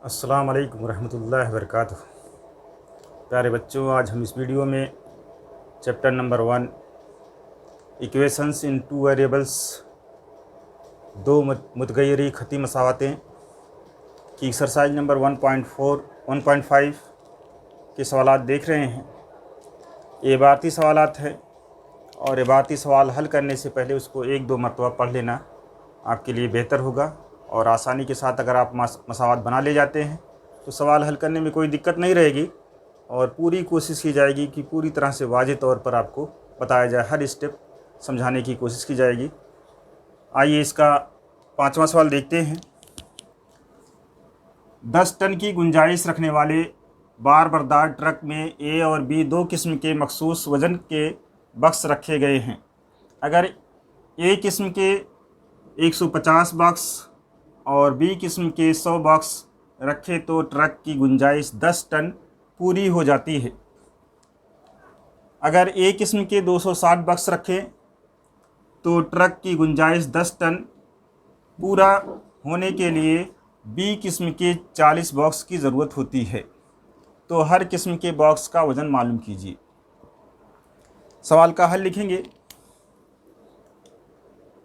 अस्सलाम वालेकुम रहमतुल्लाहि व बरकातुहू। प्यारे बच्चों, आज हम इस वीडियो में चैप्टर नंबर 1 इक्वेशंस इन टू वेरिएबल्स, दो मुतगय्यरी खती मसावतें की एक्सरसाइज नंबर 1.5 के सवालात देख रहे हैं। ये इबारती सवालात हैं और इबारती सवाल हल करने से पहले उसको एक दो मरतबा पढ़ लेना आपके लिए बेहतर होगा। और आसानी के साथ अगर आप मसावत बना ले जाते हैं तो सवाल हल करने में कोई दिक्कत नहीं रहेगी और पूरी कोशिश की जाएगी कि पूरी तरह से वाज़ेह तौर पर आपको बताया जाए, हर स्टेप समझाने की कोशिश की जाएगी। आइए इसका 5वां सवाल देखते हैं। 10 टन की गुंजाइश रखने वाले बार बरदार ट्रक में ए और बी दो किस्म के मखसूस वज़न के बक्स रखे गए हैं। अगर ए किस्म के 150 बक्स और बी किस्म के 100 बक्स रखे तो ट्रक की गुंजाइश 10 टन पूरी हो जाती है। अगर ए किस्म के 260 बक्स रखें तो ट्रक की गुंजाइश 10 टन पूरा होने के लिए बी किस्म के 40 बॉक्स की ज़रूरत होती है। तो हर किस्म के बॉक्स का वज़न मालूम कीजिए। सवाल का हल लिखेंगे,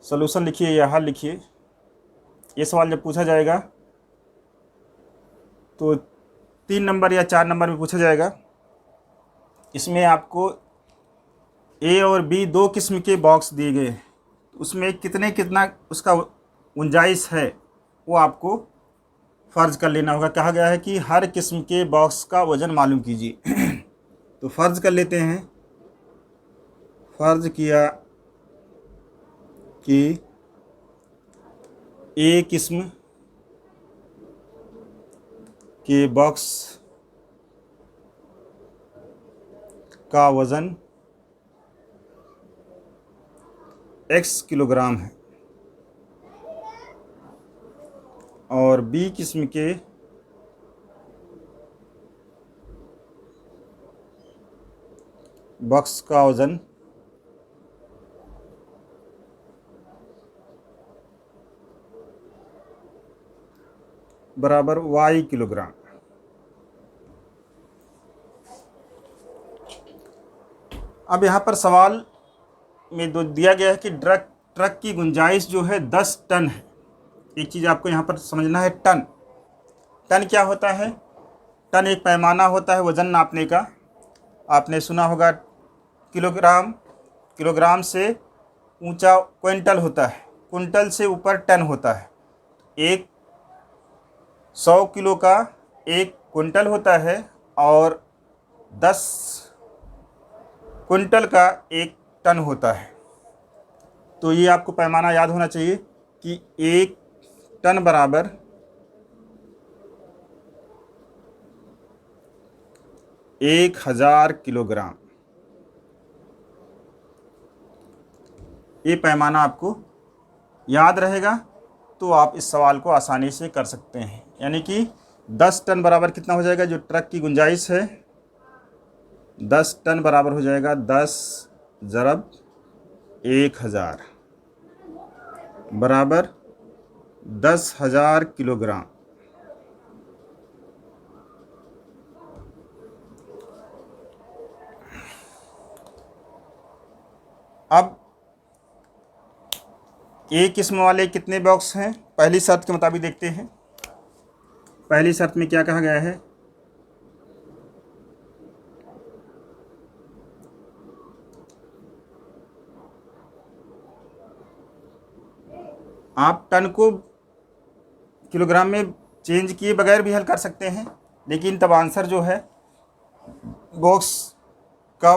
सॉल्यूशन लिखिए या हल लिखिए। ये सवाल जब पूछा जाएगा तो 3 नंबर या 4 नंबर में पूछा जाएगा। इसमें आपको ए और बी दो किस्म के बॉक्स दिए गए हैं, उसमें कितना उसका गुंजाइश है वो आपको फ़र्ज कर लेना होगा। कहा गया है कि हर किस्म के बॉक्स का वज़न मालूम कीजिए। तो फ़र्ज कर लेते हैं, फ़र्ज किया कि ए किस्म के बॉक्स का वज़न x किलोग्राम है और बी किस्म के बॉक्स का वज़न बराबर y किलोग्राम। अब यहाँ पर सवाल में दो दिया गया है कि ट्रक की गुंजाइश जो है 10 टन है। एक चीज़ आपको यहाँ पर समझना है, टन क्या होता है। टन एक पैमाना होता है वज़न नापने का। आपने सुना होगा किलोग्राम से ऊंचा क्विंटल होता है, क्विंटल से ऊपर टन होता है। एक 100 किलो का एक क्विंटल होता है और 10 क्विंटल का एक टन होता है। तो ये आपको पैमाना याद होना चाहिए कि एक टन बराबर 1000 किलोग्राम। ये पैमाना आपको याद रहेगा तो आप इस सवाल को आसानी से कर सकते हैं। यानी कि 10 टन बराबर कितना हो जाएगा, जो ट्रक की गुंजाइश है 10 टन बराबर हो जाएगा 10 ज़रब 1000 बराबर 10,000 किलोग्राम। अब ए किस्म वाले कितने बॉक्स हैं, पहली शर्त के मुताबिक देखते हैं। पहली शर्त में क्या कहा गया है, आप टन को किलोग्राम में चेंज किए बगैर भी हल कर सकते हैं, लेकिन तब आंसर जो है बॉक्स का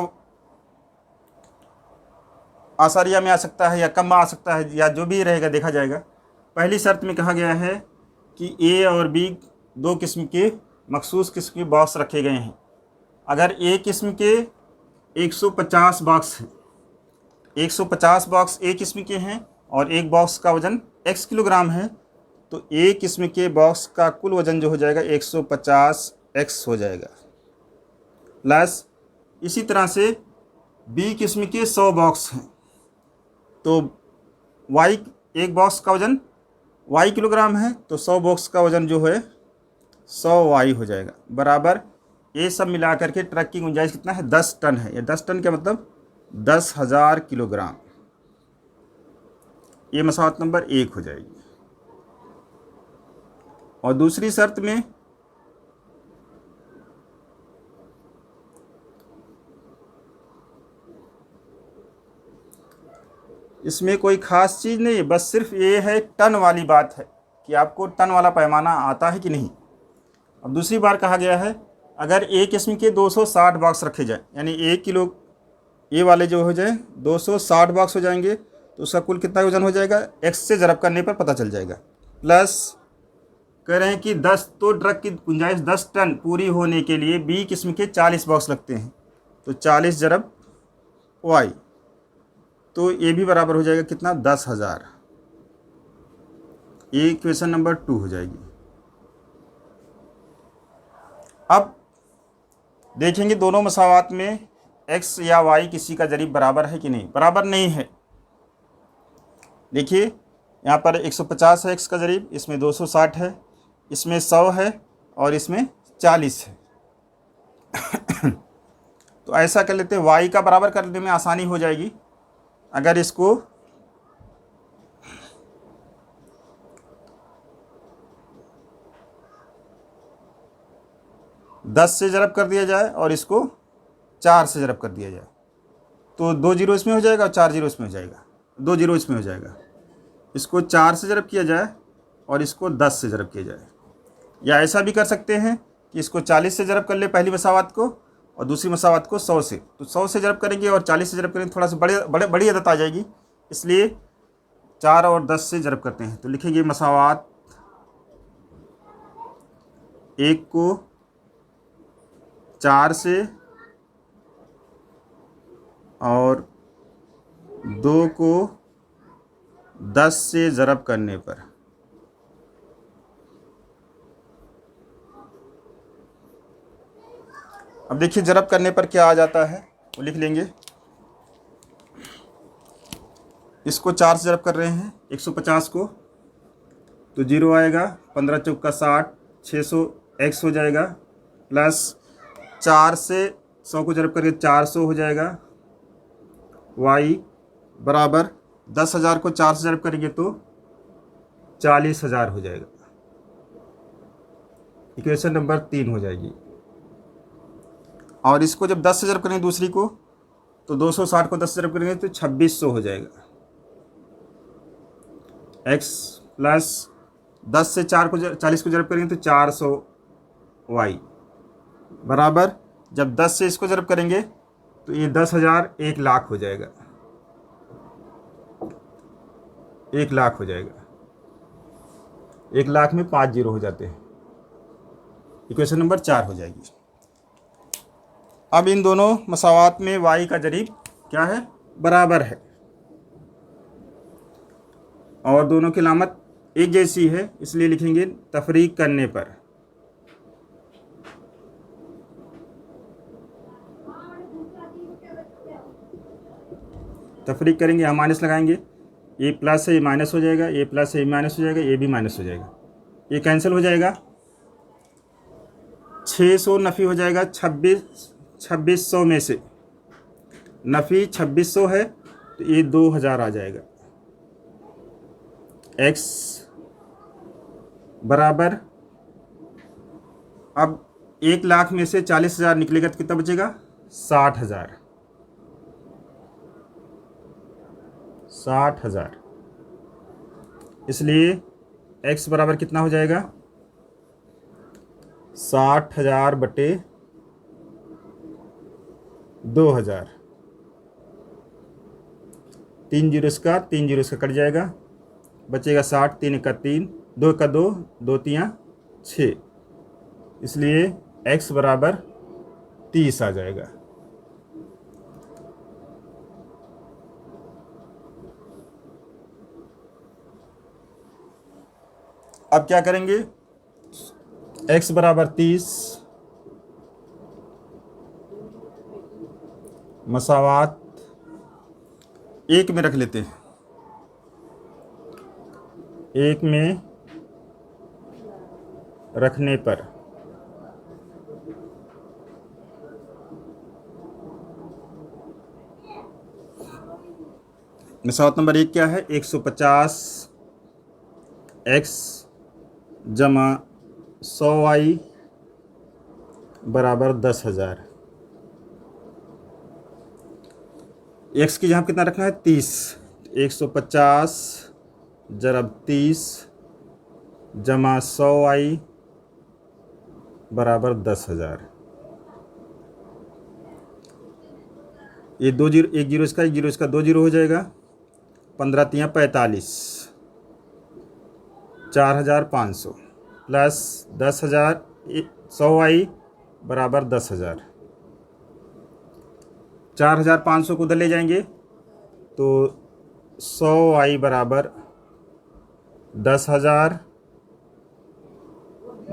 आसारिया में आ सकता है या कम आ सकता है, या जो भी रहेगा देखा जाएगा। पहली शर्त में कहा गया है कि ए और बी दो किस्म के मखसूस किस्म के बॉक्स रखे गए हैं। अगर ए किस्म के 150 बॉक्स हैं, 150 बॉक्स ए किस्म के हैं और एक बॉक्स का वज़न x किलोग्राम है, तो ए किस्म के बॉक्स का कुल वज़न जो हो जाएगा 150x हो जाएगा। प्लस इसी तरह से बी किस्म के 100 बॉक्स हैं, तो एक बॉक्स का वज़न y किलोग्राम है, तो 100 बॉक्स का वज़न जो है 100y हो जाएगा बराबर, ये सब मिला करके ट्रक की गुंजाइश कितना है, 10 टन है। ये 10 टन क्या मतलब 10,000 किलोग्राम। ये मसवात नंबर 1 हो जाएगी। और दूसरी शर्त में इसमें कोई ख़ास चीज़ नहीं है, बस सिर्फ ये है टन वाली बात है कि आपको टन वाला पैमाना आता है कि नहीं। अब दूसरी बार कहा गया है अगर एक किस्म के 260 बॉक्स रखे जाए, यानी 1 किलो ये वाले जो हो जाए 260 बॉक्स हो जाएंगे, तो उसका कुल कितना वजन हो जाएगा, x से ज़रब करने पर पता चल जाएगा। प्लस कह रहे हैं कि 10 तो ट्रक की गुंजाइश 10 टन पूरी होने के लिए बी किस्म के 40 बॉक्स लगते हैं, तो 40 ज़रब y, तो ये भी बराबर हो जाएगा कितना, 10,000। ये इक्वेशन नंबर 2 हो जाएगी। अब देखेंगे दोनों मसावात में x या y किसी का ज़रीब बराबर है कि नहीं। बराबर नहीं है। देखिए यहाँ पर 150 है x का ज़रीब, इसमें 260 है, इसमें 100 है और इसमें 40 है। तो ऐसा कर लेते हैं, y का बराबर करने में आसानी हो जाएगी। अगर इसको दस से ज़रब कर दिया जाए और इसको 4 से ज़रब कर दिया जाए, तो 2 जीरो इसमें हो जाएगा और 4 जीरो इसमें हो जाएगा, 2 जीरो इसमें हो जाएगा। इसको 4 से ज़रब किया जाए और इसको 10 से ज़रब किया जाए, या ऐसा भी कर सकते हैं कि इसको 40 से ज़रब कर ले पहली मसावत को और दूसरी मसावत को 100 से। तो 100 से ज़रब करेंगे और 40 से ज़रब करेंगे, थोड़ा सा बड़ी आदत आ जाएगी, इसलिए 4 और 10 से ज़रब करते हैं। तो लिखेंगे मसावत 1 को 4 से और 2 को 10 से ज़रब करने पर अब देखिए ज़रब करने पर क्या आ जाता है वो लिख लेंगे। इसको 4 से ज़रब कर रहे हैं 150 को, तो 0 आएगा, 15 चौका 60, 600 x हो जाएगा, प्लस 4 से 100 को ज़रब करके 400 हो जाएगा, y बराबर 10,000 को 4 से ज़रब करेंगे तो 40,000 हो जाएगा। इक्वेशन नंबर 3 हो जाएगी। और इसको जब 10 से ज़रब करेंगे दूसरी को, तो 260 को 10 से ज़रब करेंगे तो 2600 हो जाएगा, x प्लस 10 से 40 को ज़रब करेंगे तो 400 y बराबर, जब 10 से इसको ज़रब करेंगे तो ये 10,000 1 लाख हो जाएगा, 1 लाख हो जाएगा। 1 लाख में 5 जीरो हो जाते हैं। इक्वेशन नंबर 4 हो जाएगी। अब इन दोनों मसावात में y का ज़रीब क्या है, बराबर है, और दोनों की अलामत एक जैसी है, इसलिए लिखेंगे तफरीक करने पर। तफरीक करेंगे, हम माइनस लगाएंगे, ये प्लस है ये माइनस हो जाएगा, ये प्लस है ये माइनस हो जाएगा, ये भी माइनस हो जाएगा, ये कैंसिल हो जाएगा, 600 नफ़ी हो जाएगा 2600 में से नफ़ी 2600 है, तो ये 2000 आ जाएगा। x बराबर, अब 1 लाख में से 40,000 निकलेगा तो कितना बचेगा, 60,000। 60,000, इसलिए x बराबर कितना हो जाएगा, 60,000 बटे 2000। 3 जीरो इसका 3 जीरो इसका कट जाएगा, बचेगा 60, 3 का 3, 2 का 2, 2 तियाँ 6, इसलिए x बराबर 30 आ जाएगा। अब क्या करेंगे, x बराबर 30 मसावात 1 में रख लेते हैं, 1 में रखने पर मिसाल नंबर 1 क्या है, 150 x जमा 100y बराबर 10,000। x की जहाँ कितना रखना है, 30। 150 ज़रब 30 जमा 100y बराबर 10,000। ये 2 जीरो, 1 जीरो इसका, 1 जीरो इसका, 2 जीरो हो जाएगा। 15 तियाँ 45, 4,500 प्लस 10,000, 100y बराबर 10,000। 4,500 को उधर ले जाएंगे तो 100y बराबर 10,000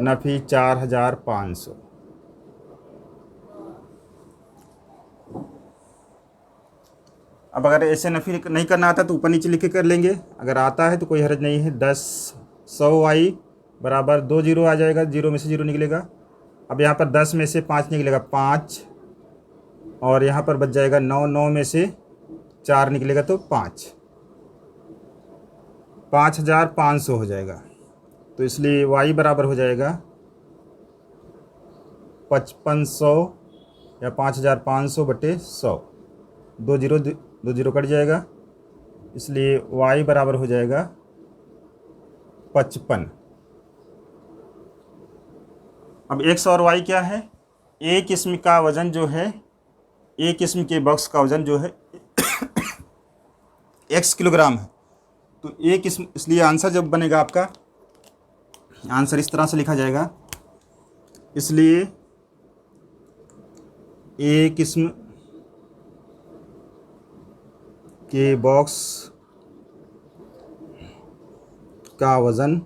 नफी 4,500। अब अगर ऐसे नफी नहीं करना आता तो ऊपर नीचे लिख के कर लेंगे, अगर आता है तो कोई हर्ज नहीं है। 100y बराबर 2 जीरो आ जाएगा, जीरो में से जीरो निकलेगा। अब यहाँ पर 10 में से 5 निकलेगा 5, और यहाँ पर बच जाएगा 9, 9 में से 4 निकलेगा तो 5, 5,500 हो जाएगा। तो इसलिए y बराबर हो जाएगा 5500 या 5,500 बटे 100। 2 जीरो कट जाएगा, इसलिए y बराबर हो जाएगा 55। अब x और y क्या है, एक किस्म का वज़न जो है, एक किस्म के बॉक्स का वज़न जो है x किलोग्राम है। तो एक किस्म, इसलिए आंसर जब बनेगा आपका, आंसर इस तरह से लिखा जाएगा। इसलिए एक किस्म के बॉक्स का वज़न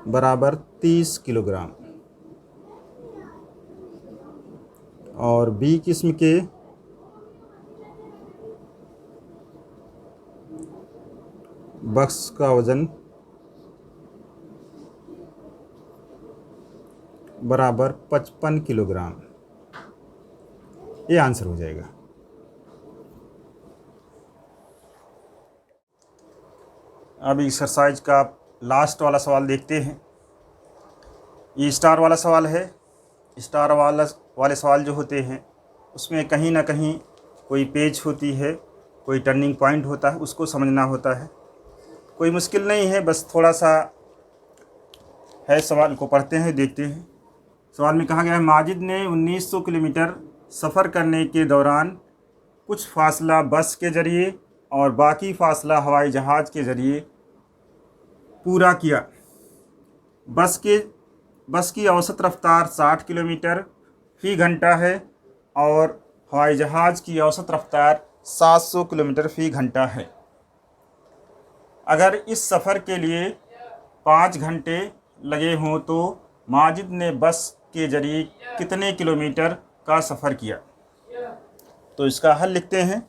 बराबर 30 किलोग्राम, और बी किस्म के बॉक्स का वज़न बराबर 55 किलोग्राम। ये आंसर हो जाएगा। अब एक्सरसाइज का लास्ट वाला सवाल देखते हैं। ये स्टार वाला सवाल है। स्टार वाले सवाल जो होते हैं उसमें कहीं ना कहीं कोई पेज होती है, कोई टर्निंग पॉइंट होता है, उसको समझना होता है। कोई मुश्किल नहीं है, बस थोड़ा सा है। सवाल को पढ़ते हैं, देखते हैं। सवाल में कहा गया है, माजिद ने 1900 किलोमीटर सफ़र करने के दौरान कुछ फासला बस के ज़रिए और बाकी फासला हवाई जहाज़ के ज़रिए पूरा किया। बस की औसत रफ्तार 60 किलोमीटर फ़ी घंटा है और हवाई जहाज़ की औसत रफ्तार 700 किलोमीटर फ़ी घंटा है। अगर इस सफ़र के लिए 5 घंटे लगे हों तो माजिद ने बस के ज़रिए कितने किलोमीटर का सफ़र किया। तो इसका हल लिखते हैं।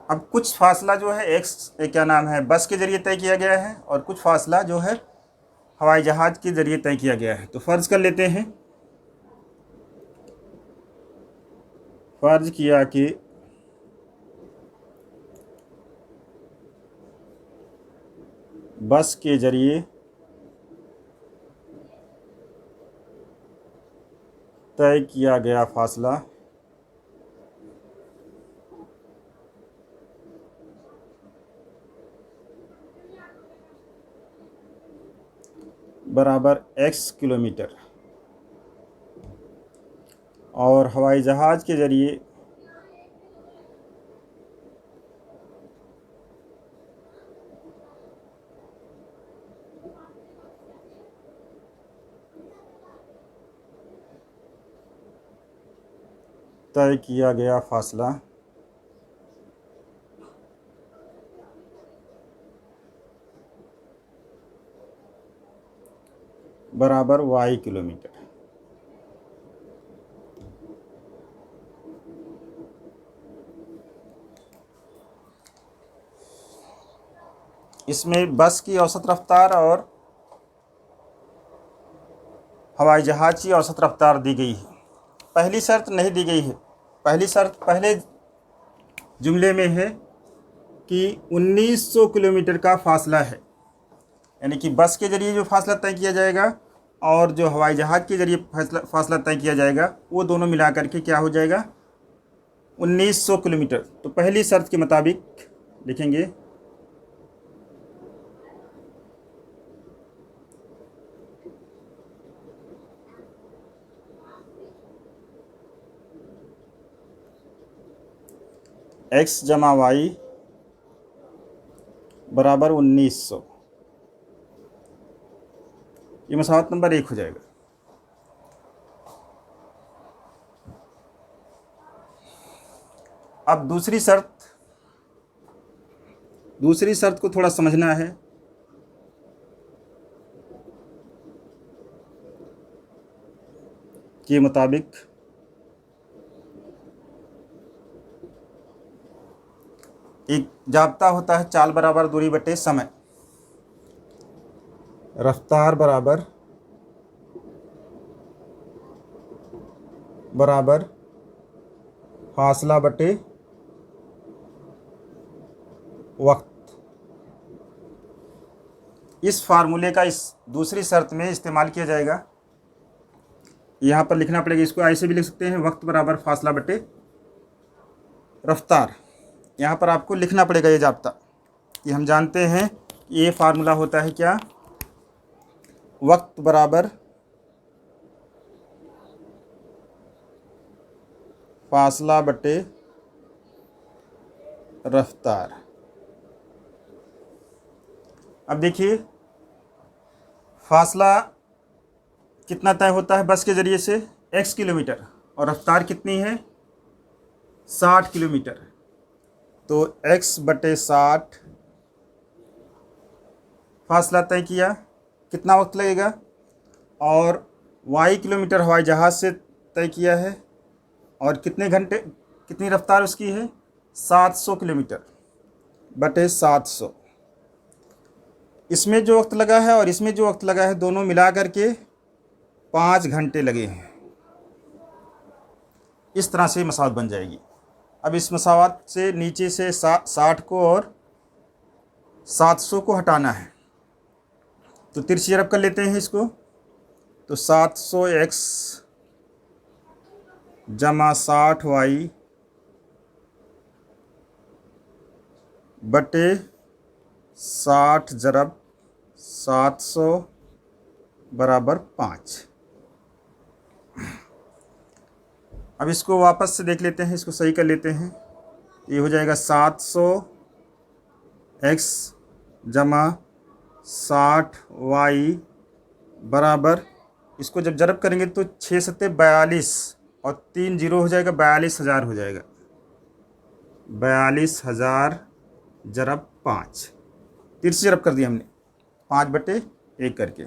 अब कुछ फासला जो है क्या नाम है, बस के ज़रिए तय किया गया है, और कुछ फासला जो है हवाई जहाज़ के ज़रिए तय किया गया है। तो फ़र्ज़ कर लेते हैं, फ़र्ज़ किया कि बस के ज़रिए तय किया गया फासला बराबर x किलोमीटर, और हवाई जहाज़ के ज़रिए तय किया गया फासला बराबर y किलोमीटर। इसमें बस की औसत रफ्तार और हवाई जहाज़ की औसत रफ्तार दी गई है। पहली शर्त नहीं दी गई है। पहली शर्त पहले जुमले में है कि 1900 किलोमीटर का फासला है, यानी कि बस के ज़रिए जो फासला तय किया जाएगा और जो हवाई जहाज़ के ज़रिए फासला तय किया जाएगा वो दोनों मिला करके क्या हो जाएगा 1900 किलोमीटर। तो पहली शर्त के मुताबिक लिखेंगे x जमा वाई बराबर 1900। ये मसावत नंबर 1 हो जाएगा। अब दूसरी शर्त को थोड़ा समझना है। के मुताबिक एक जाब्ता होता है चाल बराबर दूरी बटे समय, रफ्तार बराबर फासला बटे वक्त। इस फार्मूले का इस दूसरी शर्त में इस्तेमाल किया जाएगा। यहाँ पर लिखना पड़ेगा, इसको ऐसे भी लिख सकते हैं, वक्त बराबर फासला बटे रफ्तार। यहाँ पर आपको लिखना पड़ेगा ये जाब्ता कि हम जानते हैं ये फार्मूला होता है क्या, वक्त बराबर फासला बटे रफ्तार। अब देखिए फासला कितना तय होता है बस के ज़रिए से, x किलोमीटर, और रफ्तार कितनी है 60 किलोमीटर। तो x बटे 60 फासला तय किया, कितना वक्त लगेगा, और y किलोमीटर हवाई जहाज़ से तय किया है, और कितने घंटे, कितनी रफ्तार उसकी है 700 किलोमीटर बटे 700। इसमें जो वक्त लगा है और इसमें जो वक्त लगा है दोनों मिला करके 5 घंटे लगे हैं। इस तरह से मसावत बन जाएगी। अब इस मसावत से नीचे से 60 को और 700 को हटाना है, तो तिरछी अरब कर लेते हैं इसको। तो 700x जमा 60y बटे 60 ज़रब 700 बराबर 5। अब इसको वापस से देख लेते हैं, इसको सही कर लेते हैं। ये हो जाएगा 700x जमा 60y बराबर, इसको जब ज़रब करेंगे तो 6 सत्ते 42 और 3 जीरो हो जाएगा 42,000 हो जाएगा। 42,000 ज़रब 5, तिरछी ज़रब कर दिया हमने 5/1 करके।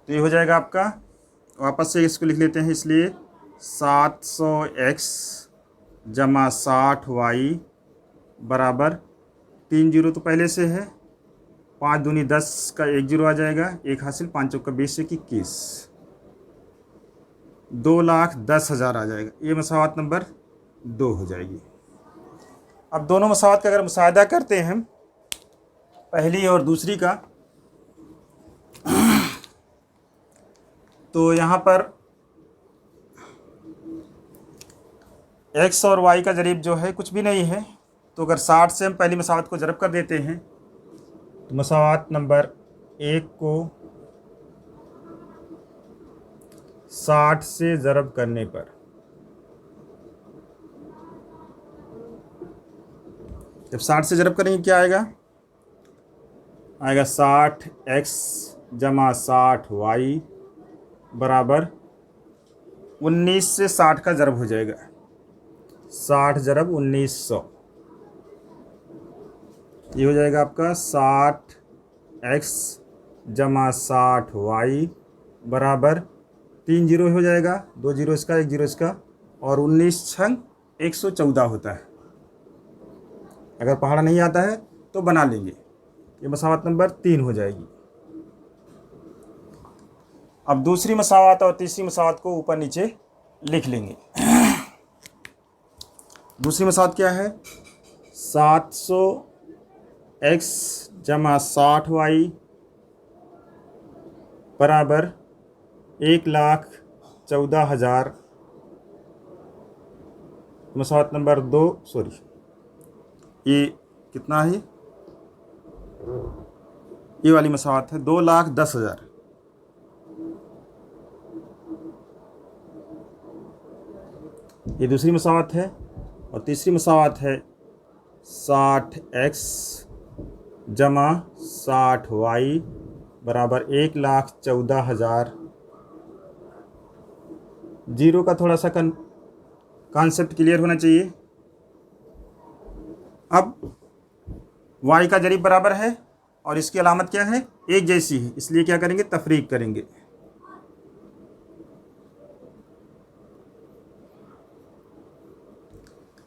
तो ये हो जाएगा आपका, वापस से इसको लिख लेते हैं, इसलिए 700x जमा 60y बराबर 3 जीरो तो पहले से है, 5 दूनी 10 का 1 जीरो आ जाएगा, 1 हासिल, 5 चौका 20 से 21, 2,10,000 आ जाएगा। ये मसावत नंबर 2 हो जाएगी। अब दोनों मसावत का अगर मुशाहिदा करते हैं पहली और दूसरी का, तो यहाँ पर x और y का ज़रीब जो है कुछ भी नहीं है, तो अगर 60 से हम पहली मसावत को ज़रब कर देते हैं तो मसावत नंबर 1 को 60 से ज़रब करने पर जब 60 से ज़रब करेंगे क्या आएगा, 60x जमा 60y बराबर 19 से 60 का ज़रब हो जाएगा, 60 ज़रब 1900। ये हो जाएगा आपका 60x जमा 60y बराबर 3 जीरो हो जाएगा, 2 जीरो इसका 1 जीरो इसका, और 19 छंग 114 होता है। अगर पहाड़ा नहीं आता है तो बना लेंगे। ये मसावत नंबर 3 हो जाएगी। अब दूसरी मसावत और तीसरी मसावत को ऊपर नीचे लिख लेंगे। दूसरी मसावत क्या है? 700x जमा 60y बराबर 1,14,000। मसावत नंबर 2, सॉरी ये कितना है? ये वाली मसावत है 2,10,000। ये दूसरी मसावत है। और तीसरी मसावत है 60x जमा 60y बराबर 1,14,000। जीरो का थोड़ा सा कॉन्सेप्ट क्लियर होना चाहिए। अब y का जरीब बराबर है और इसकी अलामत क्या है? एक जैसी है, इसलिए क्या करेंगे? तफरीक करेंगे।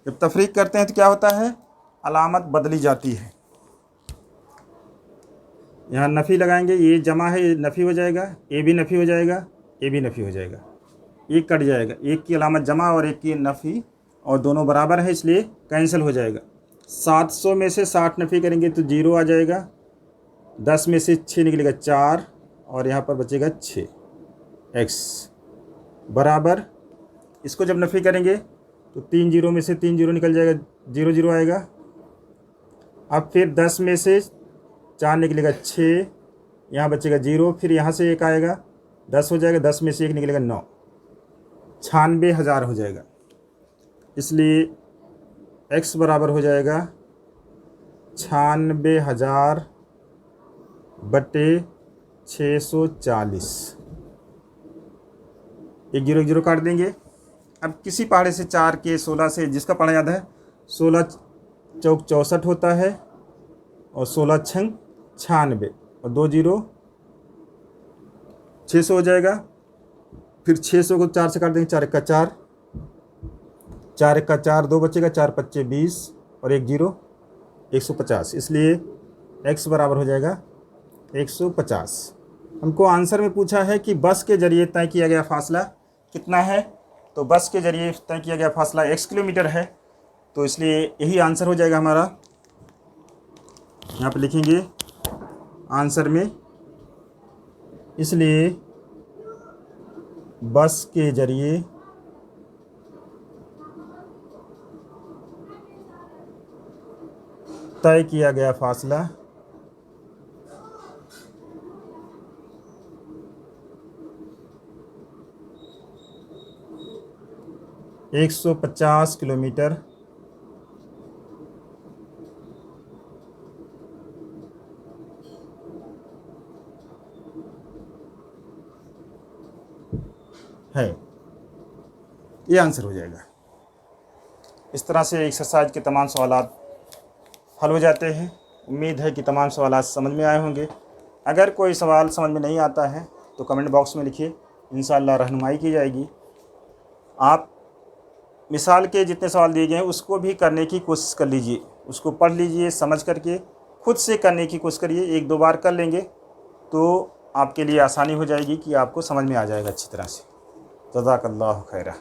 जब तफरीक करते हैं तो क्या होता है? अलामत बदली जाती है। यहाँ नफ़ी लगाएंगे, ये जमा है, ये नफ़ी हो जाएगा, ये भी नफ़ी हो जाएगा, ये भी नफ़ी हो जाएगा, एक कट जाएगा। एक की अलामत जमा और एक की नफ़ी, और दोनों बराबर है इसलिए कैंसिल हो जाएगा। 700 में से 60 नफ़ी करेंगे तो 0 आ जाएगा। 10 में से 6 निकलेगा 4 और यहाँ पर बचेगा 6x बराबर, इसको जब नफ़ी करेंगे तो 3 0 में से 3 0 निकल जाएगा, 0 0 आएगा। अब फिर 10 में से 4 निकलेगा 6, यहाँ बचेगा 0, फिर यहाँ से 1 आएगा, 10 हो जाएगा, 10 में से 1 निकलेगा 9, 96,000 हो जाएगा। इसलिए x बराबर हो जाएगा 96,000 बटे 640। एक जीरो काट देंगे। अब किसी पहाड़े से 4 के 16 से, जिसका पढ़ा याद है, 16 चौक 64 होता है और 16 छंग 96 और 2 0 600 हो जाएगा। फिर 600 को 4 से काट देंगे, 4 1 4, 4 1 4, 2 बचेगा, 4 5 20 और 1 0 150। इसलिए x बराबर हो जाएगा 150। हमको आंसर में पूछा है कि बस के जरिए तय किया गया फासला कितना है, तो बस के जरिए तय किया गया फासला x किलोमीटर है, तो इसलिए यही आंसर हो जाएगा हमारा। यहाँ पे लिखेंगे आंसर में, इसलिए बस के जरिए तय किया गया फासला 150 किलोमीटर है। ये आंसर हो जाएगा। इस तरह से एक्सरसाइज के तमाम सवालात हल हो जाते हैं। उम्मीद है कि तमाम सवालात समझ में आए होंगे। अगर कोई सवाल समझ में नहीं आता है तो कमेंट बॉक्स में लिखिए, इंशाअल्लाह रहनुमाई की जाएगी। आप मिसाल के जितने सवाल दिए गए हैं उसको भी करने की कोशिश कर लीजिए, उसको पढ़ लीजिए, समझ करके खुद से करने की कोशिश करिए। 1-2 बार कर लेंगे तो आपके लिए आसानी हो जाएगी कि आपको समझ में आ जाएगा अच्छी तरह से। जज़ाकल्लाहु खैरा।